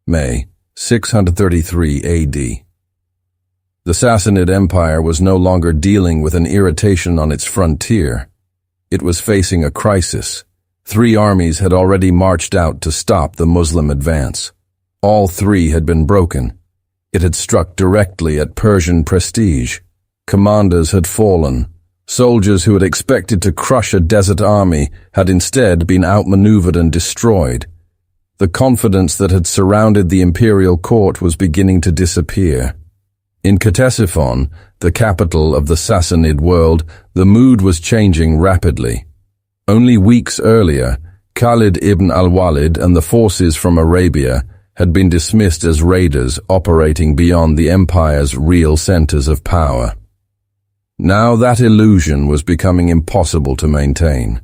May 633 AD. The Sassanid Empire was no longer dealing with an irritation on its frontier. It was facing a crisis. 3 armies had already marched out to stop the Muslim advance. All 3 had been broken. It had struck directly at Persian prestige. Commanders had fallen. Soldiers who had expected to crush a desert army had instead been outmaneuvered and destroyed. The confidence that had surrounded the imperial court was beginning to disappear. In Ctesiphon, the capital of the Sassanid world, the mood was changing rapidly. Only weeks earlier, Khalid ibn al-Walid and the forces from Arabia had been dismissed as raiders operating beyond the empire's real centers of power. Now that illusion was becoming impossible to maintain.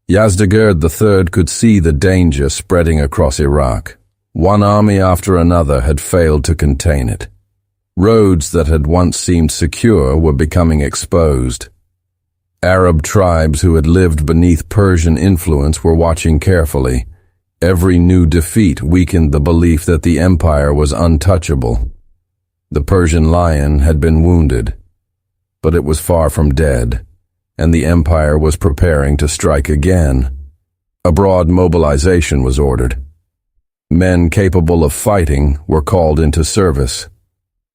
Yazdegerd III could see the danger spreading across Iraq. One army after another had failed to contain it. Roads that had once seemed secure were becoming exposed. Arab tribes who had lived beneath Persian influence were watching carefully. Every new defeat weakened the belief that the empire was untouchable. The Persian lion had been wounded, but it was far from dead, and the empire was preparing to strike again. A broad mobilization was ordered. Men capable of fighting were called into service.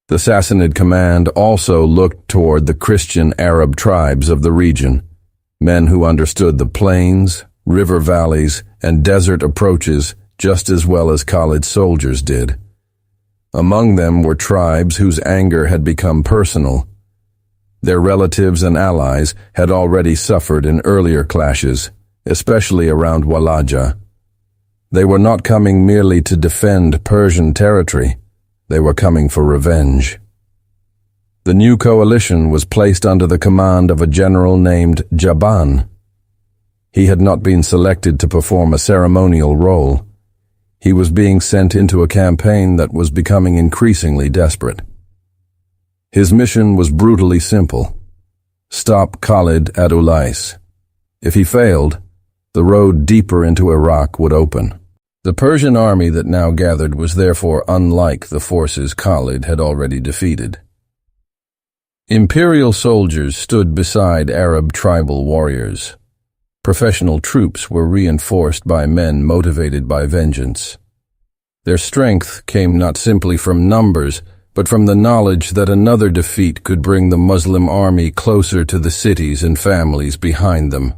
The Sassanid command also looked toward the Christian Arab tribes of the region, men who understood the plains, river valleys, and desert approaches just as well as Khalid's soldiers did. Among them were tribes whose anger had become personal. Their relatives and allies had already suffered in earlier clashes, especially around Wallais. They were not coming merely to defend Persian territory. They were coming for revenge. The new coalition was placed under the command of a general named Jaban. He had not been selected to perform a ceremonial role. He was being sent into a campaign that was becoming increasingly desperate. His mission was brutally simple: stop Khalid at Ulais. If he failed, the road deeper into Iraq would open. The Persian army that now gathered was therefore unlike the forces Khalid had already defeated. Imperial soldiers stood beside Arab tribal warriors. Professional troops were reinforced by men motivated by vengeance. Their strength came not simply from numbers, but from the knowledge that another defeat could bring the Muslim army closer to the cities and families behind them.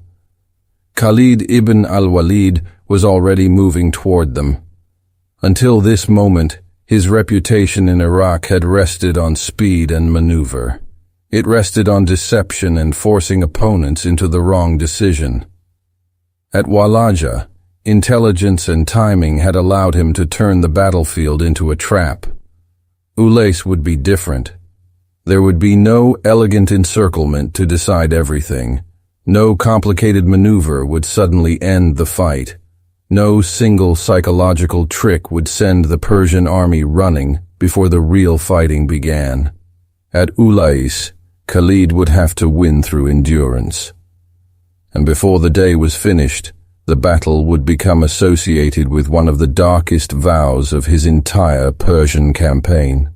Khalid ibn al-Walid was already moving toward them. Until this moment, his reputation in Iraq had rested on speed and maneuver. It rested on deception and forcing opponents into the wrong decision. At Wallais, intelligence and timing had allowed him to turn the battlefield into a trap. Ulais would be different. There would be no elegant encirclement to decide everything. No complicated maneuver would suddenly end the fight. No single psychological trick would send the Persian army running before the real fighting began. At Ulais, Khalid would have to win through endurance. And before the day was finished, the battle would become associated with one of the darkest vows of his entire Persian campaign.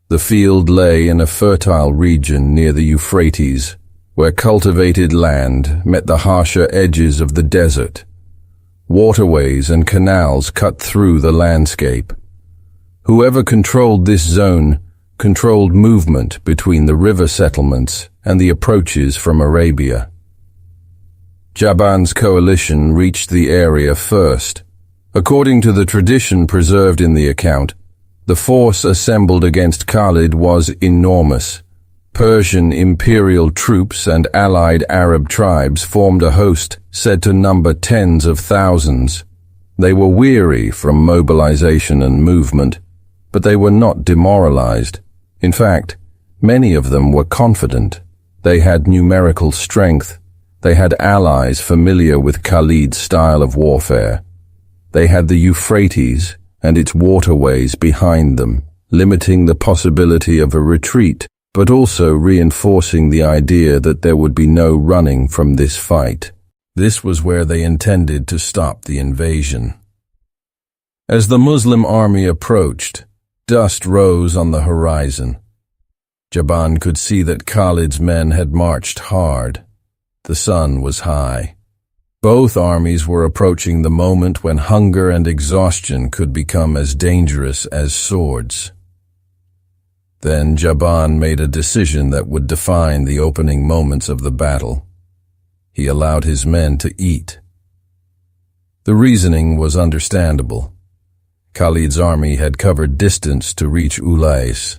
The field lay in a fertile region near the Euphrates, where cultivated land met the harsher edges of the desert. Waterways and canals cut through the landscape. Whoever controlled this zone controlled movement between the river settlements and the approaches from Arabia. Jaban's coalition reached the area first. According to the tradition preserved in the account, the force assembled against Khalid was enormous. Persian imperial troops and allied Arab tribes formed a host said to number tens of thousands. They were weary from mobilization and movement, but they were not demoralized. In fact, many of them were confident. They had numerical strength. They had allies familiar with Khalid's style of warfare. They had the Euphrates and its waterways behind them, limiting the possibility of a retreat, but also reinforcing the idea that there would be no running from this fight. This was where they intended to stop the invasion. As the Muslim army approached, dust rose on the horizon. Jaban could see that Khalid's men had marched hard. The sun was high. Both armies were approaching the moment when hunger and exhaustion could become as dangerous as swords. Then Jaban made a decision that would define the opening moments of the battle. He allowed his men to eat. The reasoning was understandable. Khalid's army had covered distance to reach Ulais.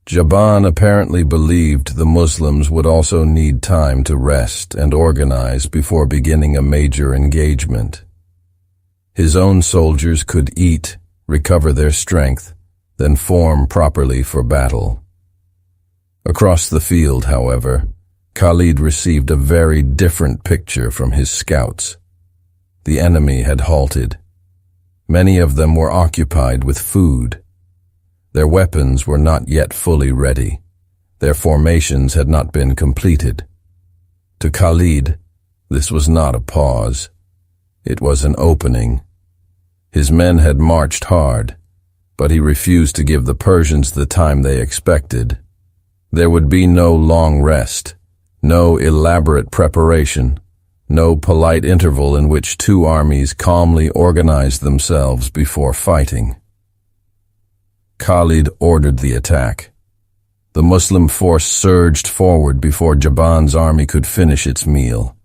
Jaban apparently believed the Muslims would also need time to rest and organize before beginning a major engagement. His own soldiers could eat, recover their strength, then form properly for battle. Across the field, however, Khalid received a very different picture from his scouts. The enemy had halted. Many of them were occupied with food. Their weapons were not yet fully ready. Their formations had not been completed. To Khalid, this was not a pause. It was an opening. His men had marched hard, but he refused to give the Persians the time they expected. There would be no long rest, no elaborate preparation, no polite interval in which two armies calmly organized themselves before fighting. Khalid ordered the attack. The Muslim force surged forward before Jaban's army could finish its meal.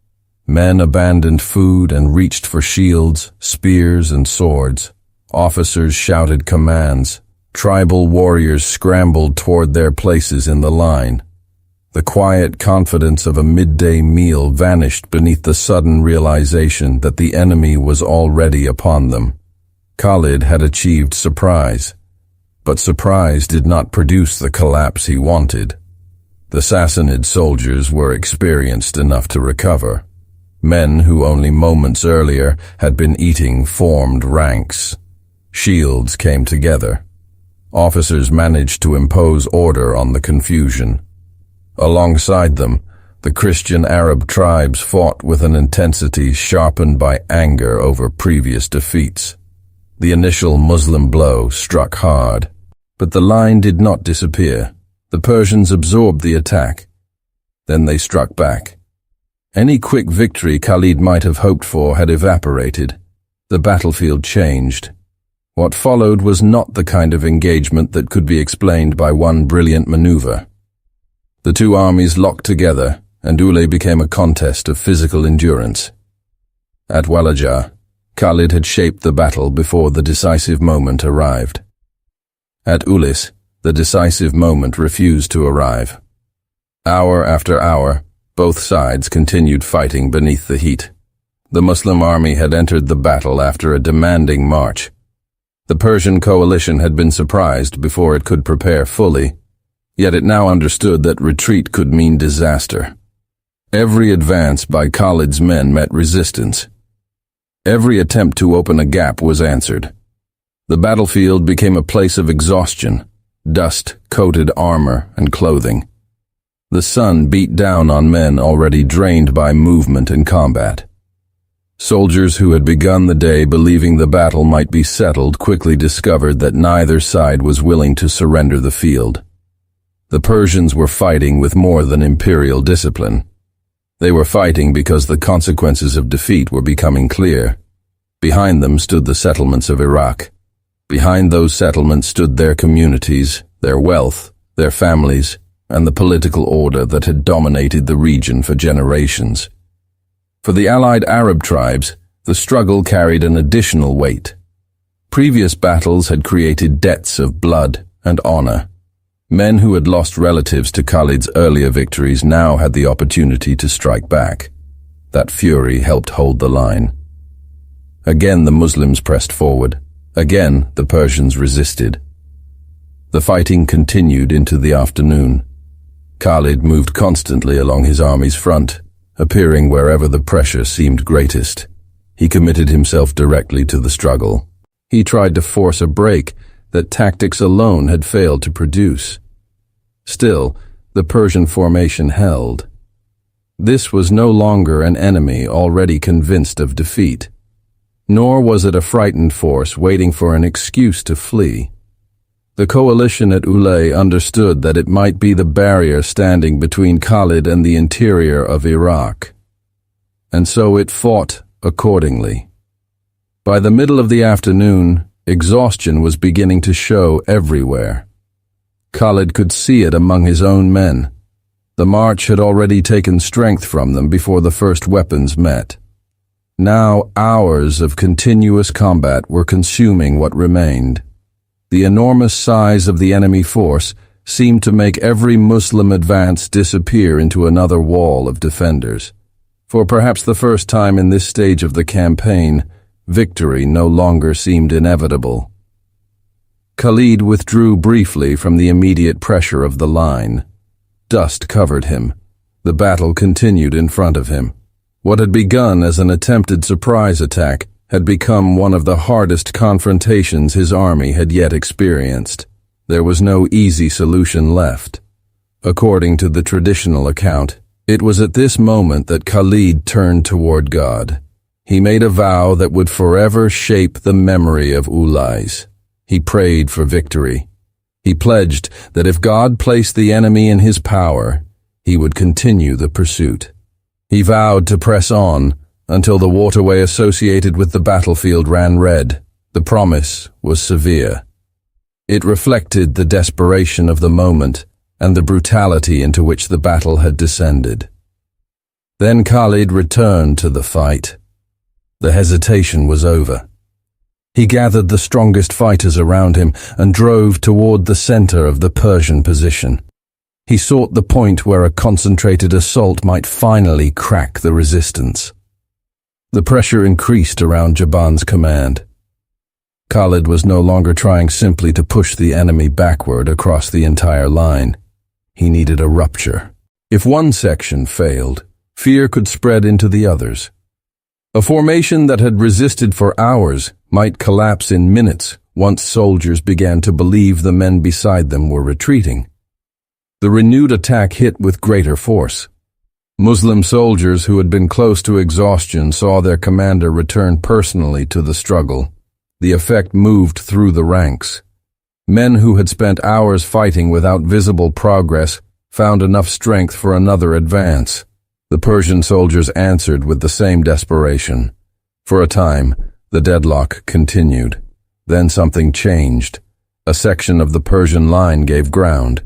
Men abandoned food and reached for shields, spears, and swords. Officers shouted commands. Tribal warriors scrambled toward their places in the line. The quiet confidence of a midday meal vanished beneath the sudden realization that the enemy was already upon them. Khalid had achieved surprise. But surprise did not produce the collapse he wanted. The Sassanid soldiers were experienced enough to recover. Men who only moments earlier had been eating formed ranks. Shields came together. Officers managed to impose order on the confusion. Alongside them, the Christian-Arab tribes fought with an intensity sharpened by anger over previous defeats. The initial Muslim blow struck hard, but the line did not disappear. The Persians absorbed the attack. Then they struck back. Any quick victory Khalid might have hoped for had evaporated. The battlefield changed. What followed was not the kind of engagement that could be explained by one brilliant maneuver. The two armies locked together, and Ulais became a contest of physical endurance. At Ullais, Khalid had shaped the battle before the decisive moment arrived. At Ulais, the decisive moment refused to arrive. Hour after hour, both sides continued fighting beneath the heat. The Muslim army had entered the battle after a demanding march. The Persian coalition had been surprised before it could prepare fully, yet it now understood that retreat could mean disaster. Every advance by Khalid's men met resistance. Every attempt to open a gap was answered. The battlefield became a place of exhaustion, dust-coated armor and clothing. The sun beat down on men already drained by movement and combat. Soldiers who had begun the day believing the battle might be settled quickly discovered that neither side was willing to surrender the field. The Persians were fighting with more than imperial discipline. They were fighting because the consequences of defeat were becoming clear. Behind them stood the settlements of Iraq. Behind those settlements stood their communities, their wealth, their families, and the political order that had dominated the region for generations. For the allied Arab tribes, the struggle carried an additional weight. Previous battles had created debts of blood and honor. Men who had lost relatives to Khalid's earlier victories now had the opportunity to strike back. That fury helped hold the line. Again the Muslims pressed forward. Again the Persians resisted. The fighting continued into the afternoon. Khalid moved constantly along his army's front, appearing wherever the pressure seemed greatest. He committed himself directly to the struggle. He tried to force a break that tactics alone had failed to produce. Still, the Persian formation held. This was no longer an enemy already convinced of defeat. Nor was it a frightened force waiting for an excuse to flee. The coalition at Ulais understood that it might be the barrier standing between Khalid and the interior of Iraq, and so it fought accordingly. By the middle of the afternoon, exhaustion was beginning to show everywhere. Khalid could see it among his own men. The march had already taken strength from them before the first weapons met. Now hours of continuous combat were consuming what remained. The enormous size of the enemy force seemed to make every Muslim advance disappear into another wall of defenders. For perhaps the first time in this stage of the campaign, victory no longer seemed inevitable. Khalid withdrew briefly from the immediate pressure of the line. Dust covered him. The battle continued in front of him. What had begun as an attempted surprise attack had become one of the hardest confrontations his army had yet experienced. There was no easy solution left. According to the traditional account, it was at this moment that Khalid turned toward God. He made a vow that would forever shape the memory of Ulais. He prayed for victory. He pledged that if God placed the enemy in his power, he would continue the pursuit. He vowed to press on until the waterway associated with the battlefield ran red. The promise was severe. It reflected the desperation of the moment and the brutality into which the battle had descended. Then Khalid returned to the fight. The hesitation was over. He gathered the strongest fighters around him and drove toward the center of the Persian position. He sought the point where a concentrated assault might finally crack the resistance. The pressure increased around Jaban's command. Khalid was no longer trying simply to push the enemy backward across the entire line. He needed a rupture. If one section failed, fear could spread into the others. A formation that had resisted for hours might collapse in minutes once soldiers began to believe the men beside them were retreating. The renewed attack hit with greater force. Muslim soldiers who had been close to exhaustion saw their commander return personally to the struggle. The effect moved through the ranks. Men who had spent hours fighting without visible progress found enough strength for another advance. The Persian soldiers answered with the same desperation. For a time, the deadlock continued. Then something changed. A section of the Persian line gave ground.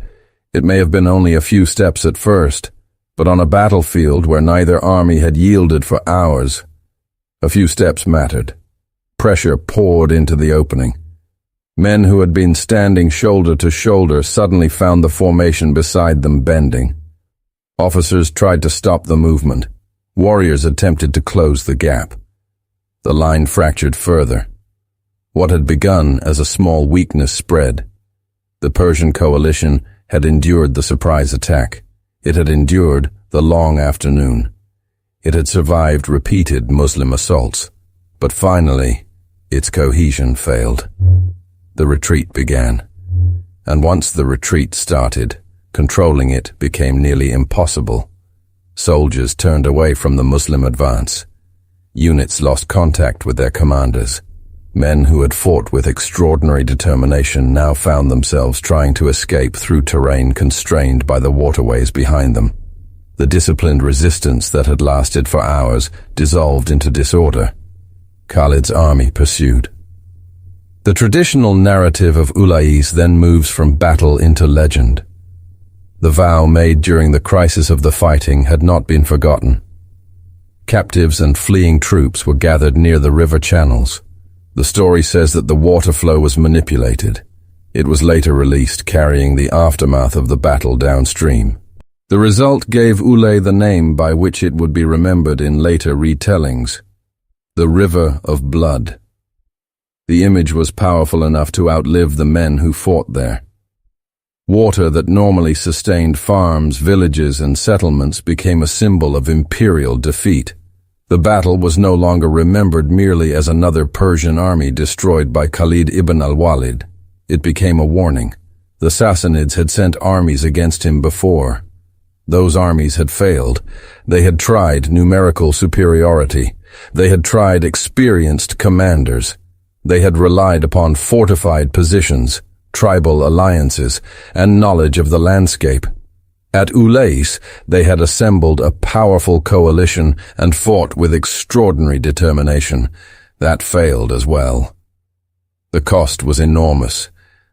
It may have been only a few steps at first, but on a battlefield where neither army had yielded for hours, a few steps mattered. Pressure poured into the opening. Men who had been standing shoulder to shoulder suddenly found the formation beside them bending. Officers tried to stop the movement. Warriors attempted to close the gap. The line fractured further. What had begun as a small weakness spread. The Persian coalition had endured the surprise attack. It had endured the long afternoon. It had survived repeated Muslim assaults. But finally, its cohesion failed. The retreat began. And once the retreat started, controlling it became nearly impossible. Soldiers turned away from the Muslim advance. Units lost contact with their commanders. Men who had fought with extraordinary determination now found themselves trying to escape through terrain constrained by the waterways behind them. The disciplined resistance that had lasted for hours dissolved into disorder. Khalid's army pursued. The traditional narrative of Ulais then moves from battle into legend. The vow made during the crisis of the fighting had not been forgotten. Captives and fleeing troops were gathered near the river channels. The story says that the water flow was manipulated. It was later released, carrying the aftermath of the battle downstream. The result gave Ulais the name by which it would be remembered in later retellings: the River of Blood. The image was powerful enough to outlive the men who fought there. Water that normally sustained farms, villages, and settlements became a symbol of imperial defeat. The battle was no longer remembered merely as another Persian army destroyed by Khalid ibn al-Walid. It became a warning. The Sassanids had sent armies against him before. Those armies had failed. They had tried numerical superiority. They had tried experienced commanders. They had relied upon fortified positions, tribal alliances, and knowledge of the landscape. At Ulais, they had assembled a powerful coalition and fought with extraordinary determination. That failed as well. The cost was enormous.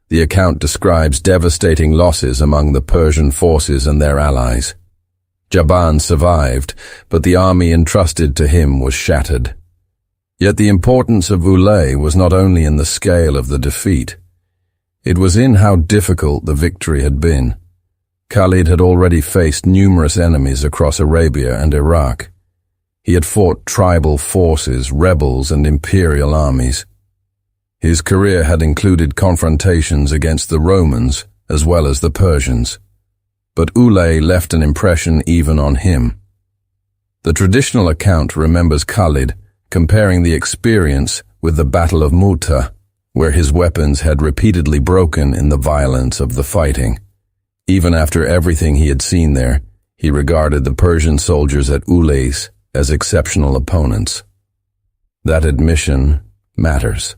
The account describes devastating losses among the Persian forces and their allies. Jaban survived, but the army entrusted to him was shattered. Yet the importance of Ulais was not only in the scale of the defeat. It was in how difficult the victory had been. Khalid had already faced numerous enemies across Arabia and Iraq. He had fought tribal forces, rebels, and imperial armies. His career had included confrontations against the Romans as well as the Persians. But Ulais left an impression even on him. The traditional account remembers Khalid comparing the experience with the Battle of Mu'tah, where his weapons had repeatedly broken in the violence of the fighting. Even after everything he had seen there, he regarded the Persian soldiers at Ulais as exceptional opponents. That admission matters.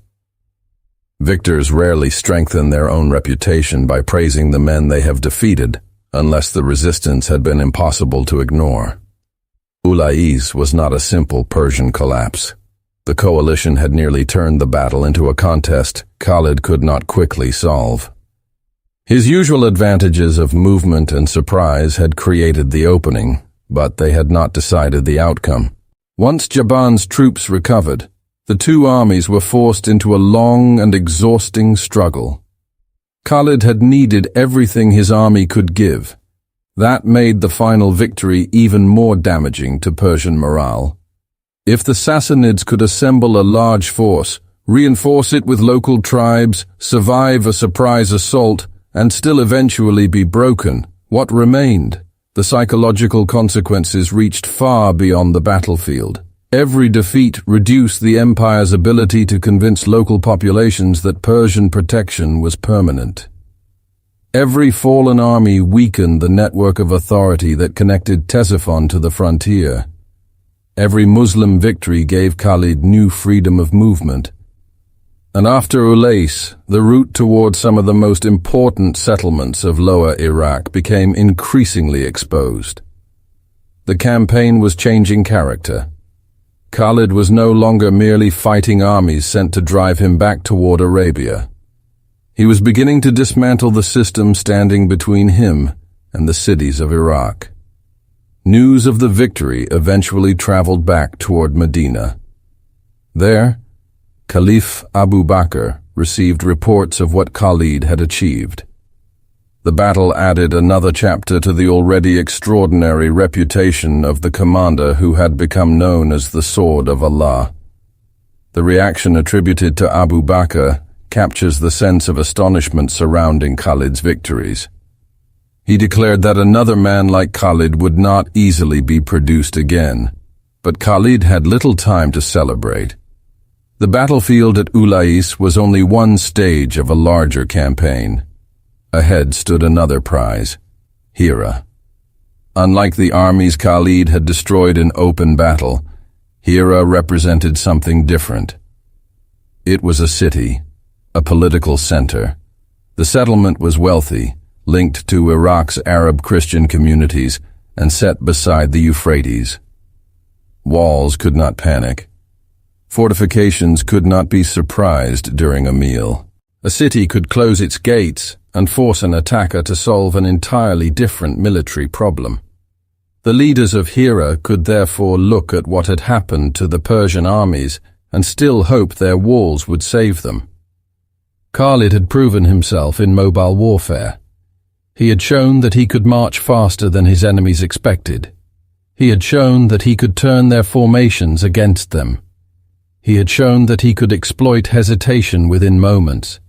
Victors rarely strengthen their own reputation by praising the men they have defeated, unless the resistance had been impossible to ignore. Ulais was not a simple Persian collapse. The coalition had nearly turned the battle into a contest Khalid could not quickly solve. His usual advantages of movement and surprise had created the opening, but they had not decided the outcome. Once Jaban's troops recovered, the two armies were forced into a long and exhausting struggle. Khalid had needed everything his army could give. That made the final victory even more damaging to Persian morale. If the Sassanids could assemble a large force, reinforce it with local tribes, survive a surprise assault, and still eventually be broken, what remained? The psychological consequences reached far beyond the battlefield. Every defeat reduced the empire's ability to convince local populations that Persian protection was permanent. Every fallen army weakened the network of authority that connected Ctesiphon to the frontier. Every Muslim victory gave Khalid new freedom of movement. And after Ulais, the route toward some of the most important settlements of Lower Iraq became increasingly exposed. The campaign was changing character. Khalid was no longer merely fighting armies sent to drive him back toward Arabia. He was beginning to dismantle the system standing between him and the cities of Iraq. News of the victory eventually traveled back toward Medina. There, Caliph Abu Bakr received reports of what Khalid had achieved. The battle added another chapter to the already extraordinary reputation of the commander who had become known as the Sword of Allah. The reaction attributed to Abu Bakr captures the sense of astonishment surrounding Khalid's victories. He declared that another man like Khalid would not easily be produced again, but Khalid had little time to celebrate. The battlefield at Ulais was only one stage of a larger campaign. Ahead stood another prize, Hira. Unlike the armies Khalid had destroyed in open battle, Hira represented something different. It was a city, a political center. The settlement was wealthy, linked to Iraq's Arab Christian communities, and set beside the Euphrates. Walls could not panic. Fortifications could not be surprised during a meal. A city could close its gates and force an attacker to solve an entirely different military problem. The leaders of Hira could therefore look at what had happened to the Persian armies and still hope their walls would save them. Khalid had proven himself in mobile warfare. He had shown that he could march faster than his enemies expected. He had shown that he could turn their formations against them. He had shown that he could exploit hesitation within moments.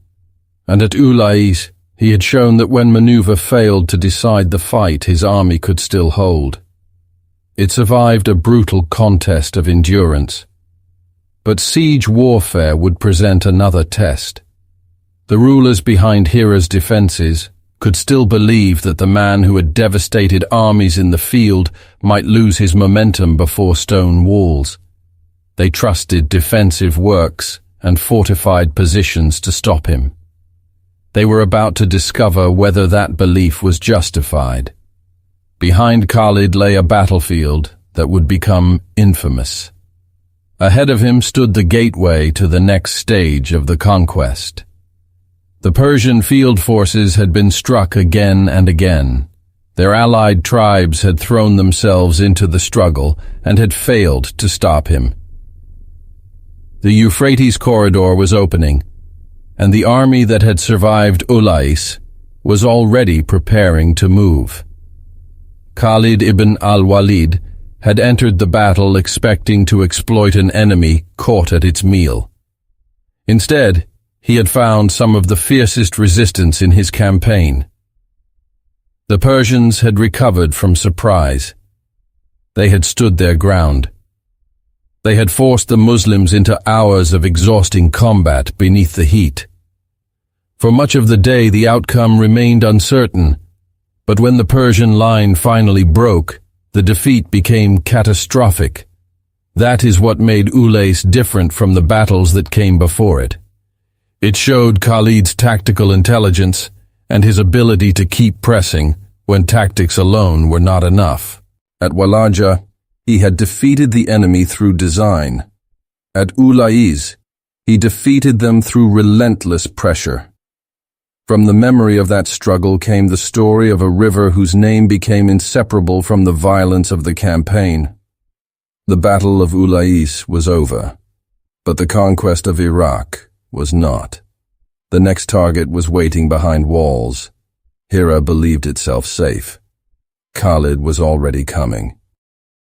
And at Ulais, he had shown that when maneuver failed to decide the fight, his army could still hold. It survived a brutal contest of endurance. But siege warfare would present another test. The rulers behind Hira's defenses could still believe that the man who had devastated armies in the field might lose his momentum before stone walls. They trusted defensive works and fortified positions to stop him. They were about to discover whether that belief was justified. Behind Khalid lay a battlefield that would become infamous. Ahead of him stood the gateway to the next stage of the conquest. The Persian field forces had been struck again and again. Their allied tribes had thrown themselves into the struggle and had failed to stop him. The Euphrates corridor was opening, and the army that had survived Ulais was already preparing to move. Khalid ibn al-Walid had entered the battle expecting to exploit an enemy caught at its meal. Instead, he had found some of the fiercest resistance in his campaign. The Persians had recovered from surprise. They had stood their ground. They had forced the Muslims into hours of exhausting combat beneath the heat. For much of the day, the outcome remained uncertain, but when the Persian line finally broke, the defeat became catastrophic. That is what made Ulais different from the battles that came before it. It showed Khalid's tactical intelligence and his ability to keep pressing when tactics alone were not enough. At Wallais, he had defeated the enemy through design. At Ulais, he defeated them through relentless pressure. From the memory of that struggle came the story of a river whose name became inseparable from the violence of the campaign. The Battle of Ullais was over, but the conquest of Iraq was not. The next target was waiting behind walls. Hira believed itself safe. Khalid was already coming.